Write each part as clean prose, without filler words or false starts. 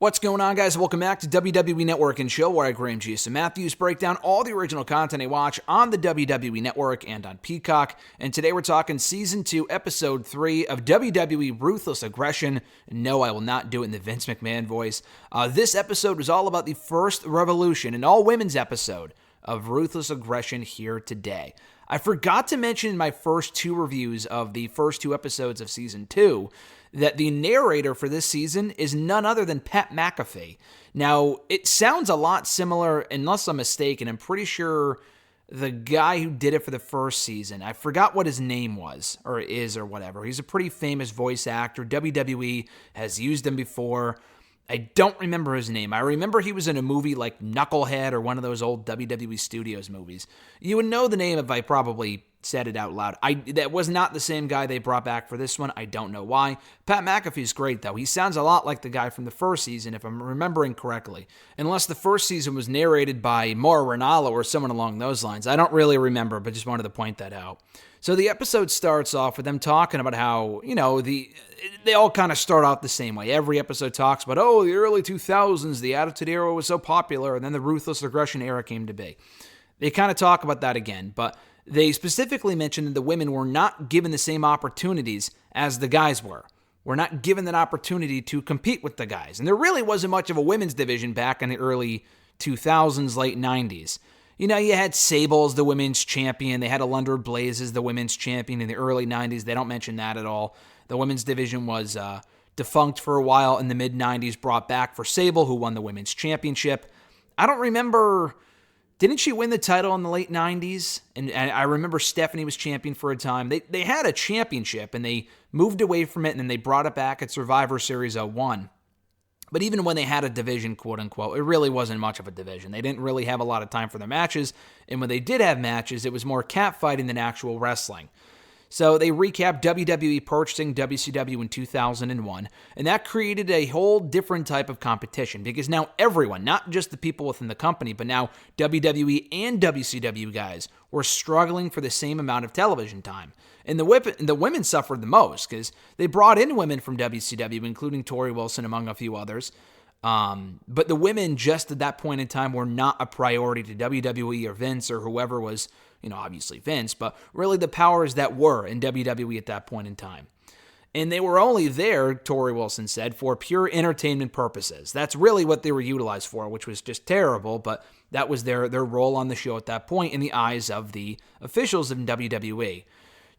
What's going on, guys? Welcome back to WWE Network and Show, where I, Graham Jason Matthews, break down all the original content I watch on the WWE Network and on Peacock. And today we're talking Season 2, Episode 3 of WWE Ruthless Aggression. No, I will not do it in the Vince McMahon voice. This episode was all about the first Revolution, an all-women's episode of Ruthless Aggression here today. I forgot to mention in my first two reviews of the first two episodes of Season 2 that the narrator for this season is none other than Pat McAfee. Now, it sounds a lot similar, unless I'm mistaken. I'm pretty sure the guy who did it for the first season, I forgot what his name was, or is, or whatever. He's a pretty famous voice actor. WWE has used him before. I don't remember his name. I remember he was in a movie like Knucklehead or one of those old WWE Studios movies. You would know the name if I probably said it out loud. That was not the same guy they brought back for this one. I don't know why. Pat McAfee's great, though. He sounds a lot like the guy from the first season, if I'm remembering correctly. Unless the first season was narrated by Mauro Ranallo or someone along those lines. I don't really remember, but just wanted to point that out. So the episode starts off with them talking about how, they all kind of start out the same way. Every episode talks about, the early 2000s, the Attitude Era was so popular, and then the Ruthless Aggression Era came to be. They kind of talk about that again, but they specifically mentioned that the women were not given the same opportunities as the guys were. We're not given that opportunity to compete with the guys. And there really wasn't much of a women's division back in the early 2000s, late 90s. You had Sable as the women's champion. They had Alundra Blaze as the women's champion in the early 90s. They don't mention that at all. The women's division was defunct for a while in the mid-90s, brought back for Sable, who won the women's championship. I don't remember. Didn't she win the title in the late 90s? And I remember Stephanie was champion for a time. They had a championship, and they moved away from it, and then they brought it back at Survivor Series 01. But even when they had a division, quote-unquote, it really wasn't much of a division. They didn't really have a lot of time for their matches, and when they did have matches, it was more catfighting than actual wrestling. So they recapped WWE purchasing WCW in 2001, and that created a whole different type of competition because now everyone, not just the people within the company, but now WWE and WCW guys were struggling for the same amount of television time. And the women suffered the most because they brought in women from WCW, including Tori Wilson, among a few others. But the women just at that point in time were not a priority to WWE or Vince or whoever was, obviously Vince, but really the powers that were in WWE at that point in time. And they were only there, Tori Wilson said, for pure entertainment purposes. That's really what they were utilized for, which was just terrible, but that was their role on the show at that point in the eyes of the officials in WWE.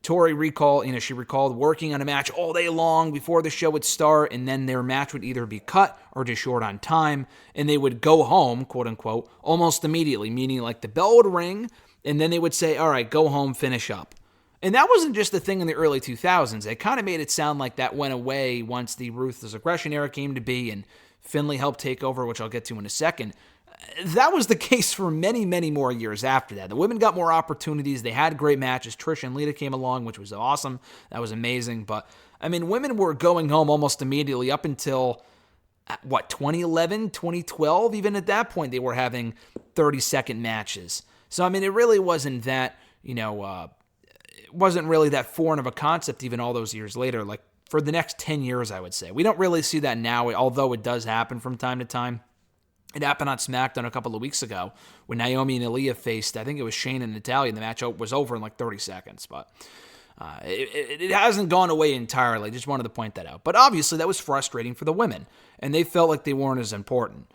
Tori recalled working on a match all day long before the show would start, and then their match would either be cut or just short on time, and they would go home, quote unquote, almost immediately, meaning like the bell would ring, and then they would say, all right, go home, finish up. And that wasn't just the thing in the early 2000s. It kind of made it sound like that went away once the Ruthless Aggression era came to be, and Finlay helped take over, which I'll get to in a second. That was the case for many, many more years after that. The women got more opportunities. They had great matches. Trish and Lita came along, which was awesome. That was amazing. But, women were going home almost immediately up until, 2011, 2012? Even at that point, they were having 30-second matches. So, it really wasn't that, it wasn't really that foreign of a concept even all those years later. Like, for the next 10 years, I would say. We don't really see that now, although it does happen from time to time. It happened on SmackDown a couple of weeks ago when Naomi and Aaliyah faced, I think it was Shane and Natalya, and the match was over in like 30 seconds. But it hasn't gone away entirely. Just wanted to point that out. But obviously that was frustrating for the women, and they felt like they weren't as important.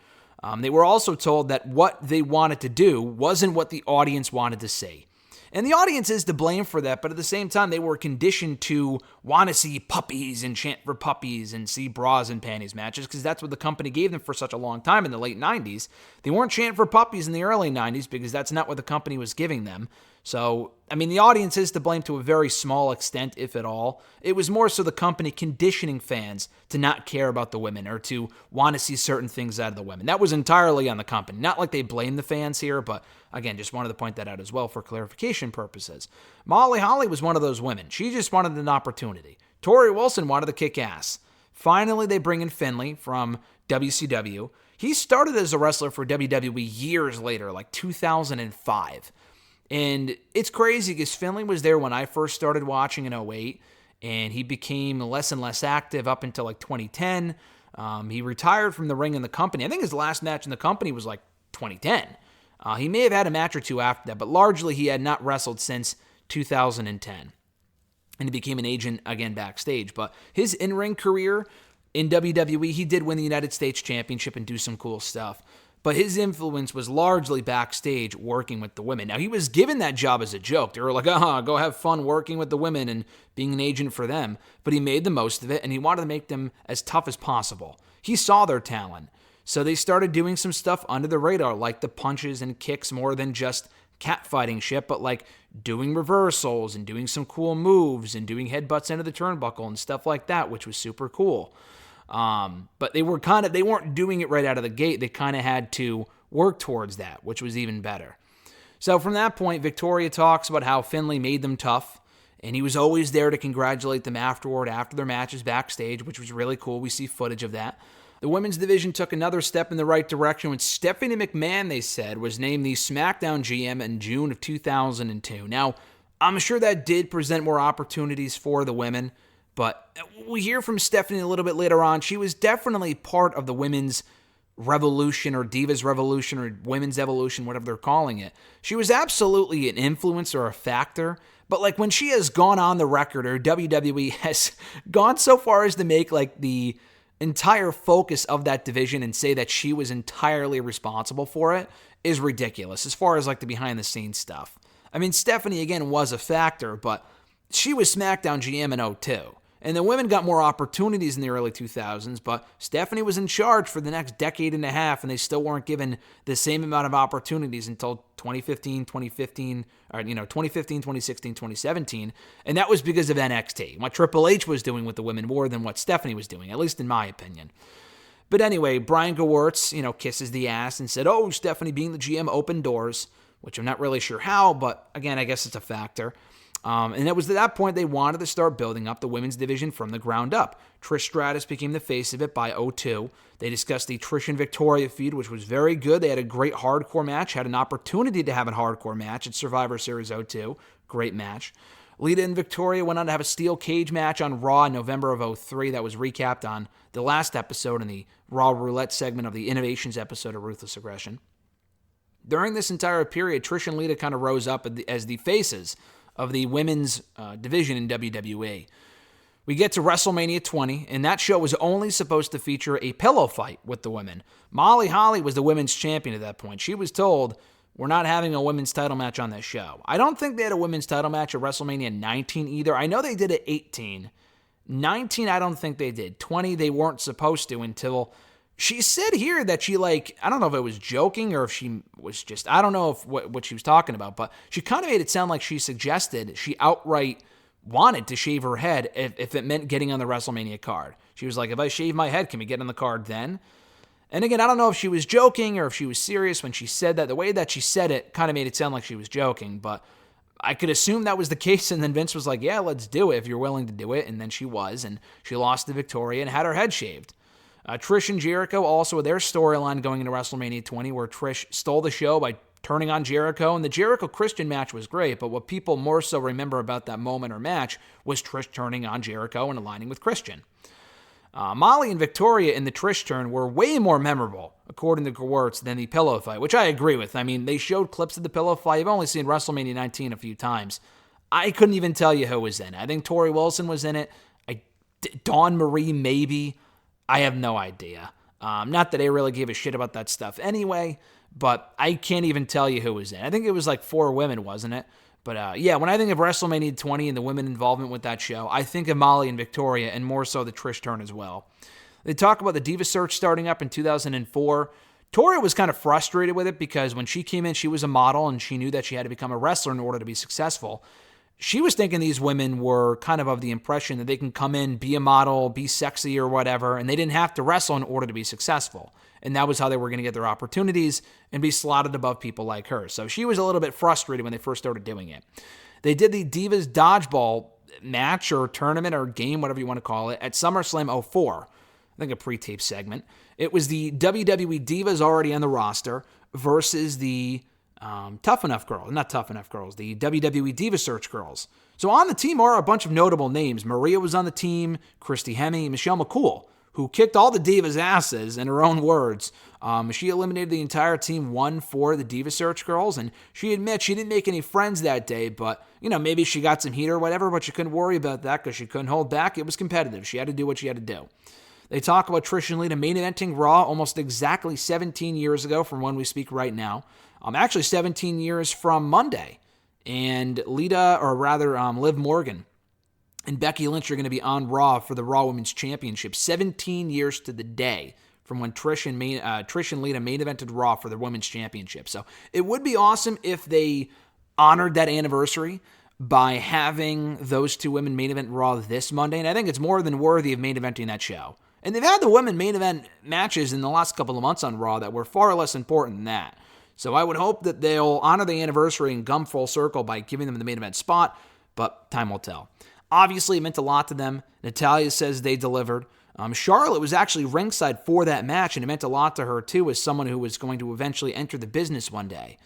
They were also told that what they wanted to do wasn't what the audience wanted to see. And the audience is to blame for that, but at the same time, they were conditioned to want to see puppies and chant for puppies and see bras and panties matches because that's what the company gave them for such a long time in the late 90s. They weren't chanting for puppies in the early 90s because that's not what the company was giving them. So, the audience is to blame to a very small extent, if at all. It was more so the company conditioning fans to not care about the women or to want to see certain things out of the women. That was entirely on the company. Not like they blame the fans here, but again, just wanted to point that out as well for clarification purposes. Molly Holly was one of those women. She just wanted an opportunity. Tori Wilson wanted to kick ass. Finally, they bring in Finlay from WCW. He started as a wrestler for WWE years later, like 2005. And it's crazy because Finlay was there when I first started watching in 2008, and he became less and less active up until like 2010. He retired from the ring in the company. I think his last match in the company was like 2010. He may have had a match or two after that, but largely he had not wrestled since 2010. And he became an agent again backstage. But his in-ring career in WWE, he did win the United States Championship and do some cool stuff. But his influence was largely backstage working with the women. Now, he was given that job as a joke. They were like, go have fun working with the women and being an agent for them. But he made the most of it, and he wanted to make them as tough as possible. He saw their talent. So they started doing some stuff under the radar, like the punches and kicks more than just catfighting shit, but like doing reversals and doing some cool moves and doing headbutts into the turnbuckle and stuff like that, which was super cool. But they weren't doing it right out of the gate. They kind of had to work towards that, which was even better. So from that point, Victoria talks about how Finlay made them tough, and he was always there to congratulate them afterward, after their matches backstage, which was really cool. We see footage of that. The women's division took another step in the right direction when Stephanie McMahon, they said, was named the SmackDown GM in June of 2002. Now, I'm sure that did present more opportunities for the women, but we hear from Stephanie a little bit later on. She was definitely part of the women's revolution or Divas Revolution or women's evolution, whatever they're calling it. She was absolutely an influence or a factor, but like when she has gone on the record, or WWE has gone so far as to make like the entire focus of that division and say that she was entirely responsible for it, is ridiculous as far as like the behind the scenes stuff. I mean, Stephanie again was a factor, but she was SmackDown GM in 2002. And the women got more opportunities in the early 2000s, but Stephanie was in charge for the next decade and a half, and they still weren't given the same amount of opportunities until 2015, 2016, 2017. And that was because of NXT, what Triple H was doing with the women more than what Stephanie was doing, at least in my opinion. But anyway, Brian Gewirtz, kisses the ass and said, Stephanie being the GM opened doors, which I'm not really sure how, but again, I guess it's a factor. And it was at that point they wanted to start building up the women's division from the ground up. Trish Stratus became the face of it by 2002. They discussed the Trish and Victoria feud, which was very good. They had a great hardcore match, had an opportunity to have a hardcore match at Survivor Series 2002. Great match. Lita and Victoria went on to have a steel cage match on Raw in November of 2003 that was recapped on the last episode in the Raw Roulette segment of the Innovations episode of Ruthless Aggression. During this entire period, Trish and Lita kind of rose up as the faces of the women's division in WWE. We get to WrestleMania 20, and that show was only supposed to feature a pillow fight with the women. Molly Holly was the women's champion at that point. She was told, we're not having a women's title match on this show. I don't think they had a women's title match at WrestleMania 19 either. I know they did at 18. 19, I don't think they did. 20, they weren't supposed to until she said here that she, I don't know if it was joking or if she was just, I don't know if what she was talking about, but she kind of made it sound like she suggested she outright wanted to shave her head if it meant getting on the WrestleMania card. She was like, if I shave my head, can we get on the card then? And again, I don't know if she was joking or if she was serious when she said that. The way that she said it kind of made it sound like she was joking, but I could assume that was the case, and then Vince was like, yeah, let's do it if you're willing to do it, and then she was, and she lost to Victoria and had her head shaved. Trish and Jericho also with their storyline going into WrestleMania 20, where Trish stole the show by turning on Jericho, and the Jericho-Christian match was great, but what people more so remember about that moment or match was Trish turning on Jericho and aligning with Christian. Molly and Victoria in the Trish turn were way more memorable, according to Gewirtz, than the pillow fight, which I agree with. I mean, they showed clips of the pillow fight. I've only seen WrestleMania 19 a few times. I couldn't even tell you who was in it. I think Tori Wilson was in it. Dawn Marie, maybe. I have no idea. Not that I really gave a shit about that stuff anyway, but I can't even tell you who was in it. I think it was like 4 women, wasn't it? But yeah, when I think of WrestleMania 20 and the women involvement with that show, I think of Molly and Victoria, and more so the Trish turn as well. They talk about the Diva Search starting up in 2004. Tori was kind of frustrated with it because when she came in, she was a model and she knew that she had to become a wrestler in order to be successful. She was thinking these women were kind of the impression that they can come in, be a model, be sexy or whatever, and they didn't have to wrestle in order to be successful. And that was how they were going to get their opportunities and be slotted above people like her. So she was a little bit frustrated when they first started doing it. They did the Divas Dodgeball match or tournament or game, whatever you want to call it, at SummerSlam 04. I think a pre-tape segment. It was the WWE Divas already on the roster versus the the WWE Diva Search girls. So on the team are a bunch of notable names. Maria was on the team, Christy Hemme, Michelle McCool, who kicked all the Divas' asses, in her own words. She eliminated the entire team 1 for the Diva Search girls, and she admits she didn't make any friends that day, but, maybe she got some heat or whatever, but she couldn't worry about that because she couldn't hold back. It was competitive. She had to do what she had to do. They talk about Trish and Lita main eventing Raw almost exactly 17 years ago from when we speak right now. Actually 17 years from Monday. And Liv Morgan and Becky Lynch are going to be on Raw for the Raw Women's Championship. 17 years to the day from when Trish and Lita main evented Raw for the Women's Championship. So it would be awesome if they honored that anniversary by having those two women main event Raw this Monday. And I think it's more than worthy of main eventing that show. And they've had the women main event matches in the last couple of months on Raw that were far less important than that. So I would hope that they'll honor the anniversary and come full circle by giving them the main event spot, but time will tell. Obviously, it meant a lot to them. Natalya says they delivered. Charlotte was actually ringside for that match, and it meant a lot to her, too, as someone who was going to eventually enter the business one day.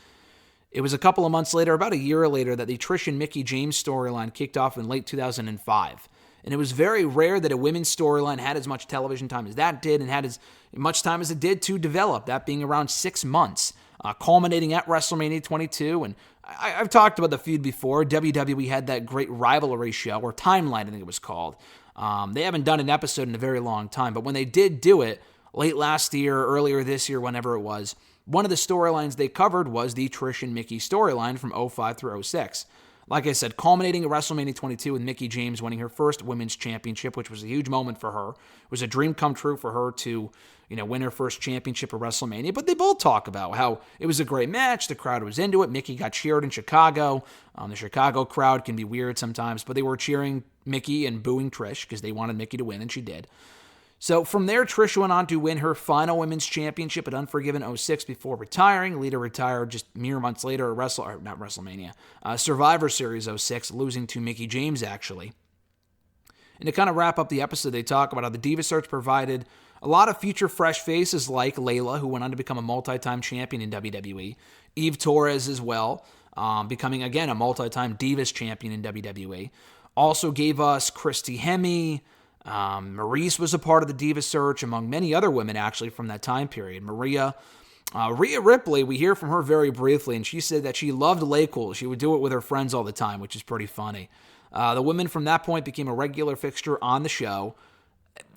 It was a couple of months later, about a year later, that the Trish and Mickie James storyline kicked off in late 2005. And it was very rare that a women's storyline had as much television time as that did and had as much time as it did to develop, that being around 6 months, culminating at WrestleMania 22. And I've talked about the feud before. WWE had that great rivalry show, or Timeline, I think it was called. They haven't done an episode in a very long time, but when they did do it, late last year, earlier this year, whenever it was, one of the storylines they covered was the Trish and Mickie storyline from 05 through 06. Like I said, culminating at WrestleMania 22 with Mickie James winning her first women's championship, which was a huge moment for her. It was a dream come true for her to, win her first championship at WrestleMania. But they both talk about how it was a great match. The crowd was into it. Mickie got cheered in Chicago. The Chicago crowd can be weird sometimes, but they were cheering Mickie and booing Trish because they wanted Mickie to win, and she did. So from there, Trish went on to win her final women's championship at Unforgiven 06 before retiring. Lita retired just mere months later at Survivor Series 06, losing to Mickie James, actually. And to kind of wrap up the episode, they talk about how the Diva Search provided a lot of future fresh faces like Layla, who went on to become a multi-time champion in WWE. Eve Torres as well, becoming, again, a multi-time Divas champion in WWE. Also gave us Christy Hemme. Maurice was a part of the Diva Search, among many other women, actually, from that time period. Rhea Ripley, we hear from her very briefly, and she said that she loved Laycool. She would do it with her friends all the time, which is pretty funny. The women from that point became a regular fixture on the show.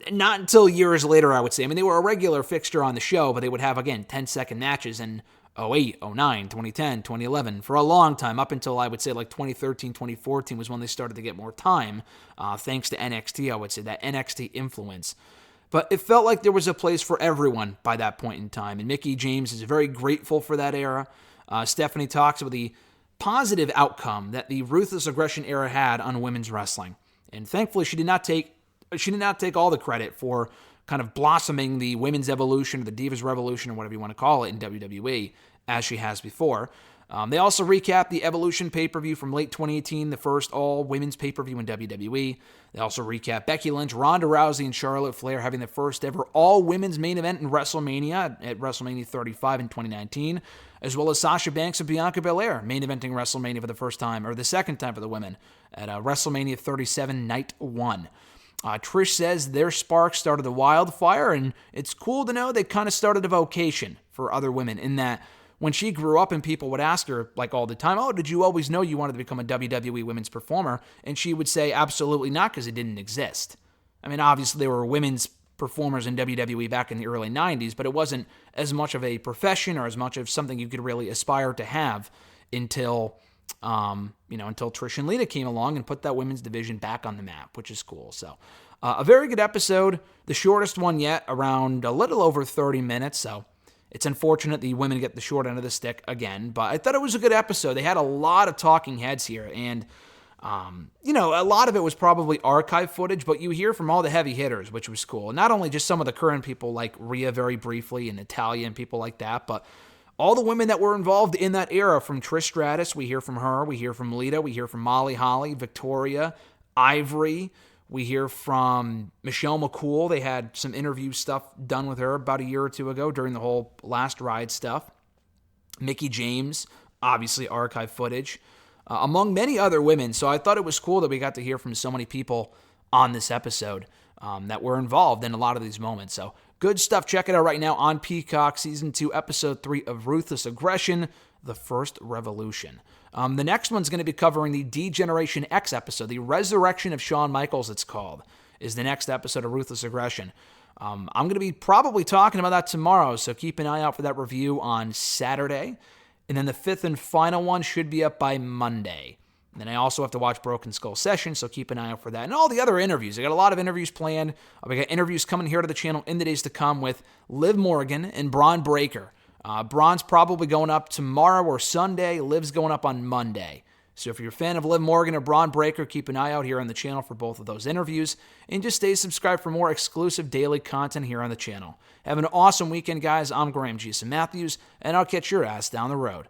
Not until years later, I would say. I mean, they were a regular fixture on the show, but they would have, again, 10-second matches in 08, 09, 2010, 2011, for a long time, up until, I would say, like 2013, 2014 was when they started to get more time, thanks to NXT, I would say, that NXT influence. But it felt like there was a place for everyone by that point in time, and Mickie James is very grateful for that era. Stephanie talks about the positive outcome that the Ruthless Aggression era had on women's wrestling, and thankfully she did not take all the credit for kind of blossoming the women's evolution, or the Divas Revolution, or whatever you want to call it, in WWE, as she has before. They also recap the Evolution pay-per-view from late 2018, the first all-women's pay-per-view in WWE. They also recap Becky Lynch, Ronda Rousey, and Charlotte Flair having the first ever all-women's main event in WrestleMania at WrestleMania 35 in 2019, as well as Sasha Banks and Bianca Belair main eventing WrestleMania for the first time, or the second time for the women, at WrestleMania 37 Night 1. Trish says their spark started a wildfire, and it's cool to know they kind of started a vocation for other women, in that when she grew up and people would ask her, like all the time, oh, did you always know you wanted to become a WWE women's performer? And she would say, absolutely not, because it didn't exist. I mean, obviously there were women's performers in WWE back in the early 90s, but it wasn't as much of a profession or as much of something you could really aspire to have until Trish and Lita came along and put that women's division back on the map, which is cool. So a very good episode, the shortest one yet, around a little over 30 minutes. So it's unfortunate the women get the short end of the stick again, but I thought it was a good episode. They had a lot of talking heads here, and a lot of it was probably archive footage, but you hear from all the heavy hitters, which was cool. And not only just some of the current people like Rhea very briefly and Natalya and people like that, but all the women that were involved in that era, from Trish Stratus, we hear from her, we hear from Lita, we hear from Molly Holly, Victoria, Ivory, we hear from Michelle McCool. They had some interview stuff done with her about a year or two ago during the whole Last Ride stuff. Mickie James, obviously archive footage, among many other women. So I thought it was cool that we got to hear from so many people on this episode. that were involved in a lot of these moments. So good stuff. Check it out right now on Peacock, Season 2, Episode 3 of Ruthless Aggression, The First Revolution. The next one's going to be covering the D-Generation X episode, the Resurrection of Shawn Michaels, it's called, is the next episode of Ruthless Aggression. I'm going to be probably talking about that tomorrow, so keep an eye out for that review on Saturday. And then the fifth and final one should be up by Monday. And then I also have to watch Broken Skull Session, so keep an eye out for that. And all the other interviews. I got a lot of interviews planned. We got interviews coming here to the channel in the days to come with Liv Morgan and Braun Breaker. Braun's probably going up tomorrow or Sunday. Liv's going up on Monday. So if you're a fan of Liv Morgan or Braun Breaker, keep an eye out here on the channel for both of those interviews. And just stay subscribed for more exclusive daily content here on the channel. Have an awesome weekend, guys. I'm Graham G. Matthews, and I'll catch your ass down the road.